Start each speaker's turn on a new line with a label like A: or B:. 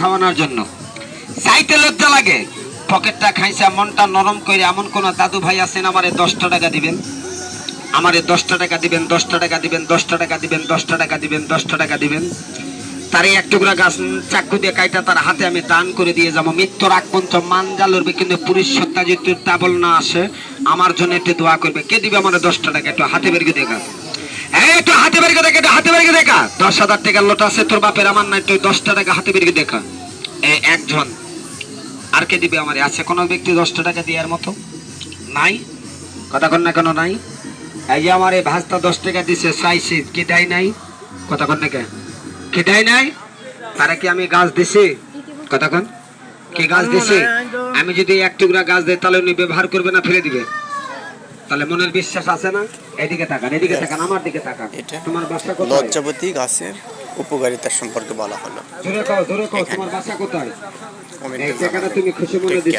A: খাওয়ানোর জন্য। চাইতে লজ্জা লাগে, পকেটটা খাইছে মনটা নরম করে এমন কোন দাদু ভাই আছেন আমারে 10টা টাকা দিবেন, আমারে 10টা টাকা দিবেন, 10টা টাকা দিবেন, 10টা টাকা দিবেন, 10টা টাকা দিবেন, 10টা টাকা দিবেন। তার এক টুকরা গাছ চাকু দিয়ে কাইটা তার হাতে আমি দান করে দিয়ে যাবো। মৃত্যুর আগ পর্যন্ত মান জ্বালবে, কিন্তু পুরুষ সত্তা যদি তাবল না আসে আমার জন্য একটু দোয়া করবে। কে দিবে আমার 10টা টাকা? একটু হাতে বেরিয়ে দেখা, একটু হাতে বেরিয়ে দেখা, একটু হাতে বেরিয়ে দেখা। 10,000 টাকার লোটা আছে তোর বাপের, আমার না, একটু 10টা টাকা হাতে বেরিয়ে দেখা। একজন। আর কে দিবে আমার? আছে কোনো ব্যক্তি 10টা টাকা দেওয়ার মতো? নাই। কথা কন না কেন নাই? এই যে আমার এই ভাস্তা 10 টাকা দিছে, চাইছি, কি দেয় নাই? কথা কন না কেন? কি দেয় নাই? তারা কি আমি গাছ দিছি? কথা কন, কি গাছ দিছি? আমি যদি এক টুকরা গাছ দেই তাহলে উনি ব্যবহার করবে না ফেলে দিবে? তাহলে মনের বিশ্বাস আছে না? এদিকে তাকান, এদিকে তাকান, আমার দিকে তাকান। তোমার বাসা কোথায়?
B: লজ্জাবতী গাছের উপকারিতা সম্পর্কে বলা হলো।
A: জোরে কও, জোরে কও, তোমার বাসা কোথায়? এই জায়গাটা তুমি খুশি মনে দিছো?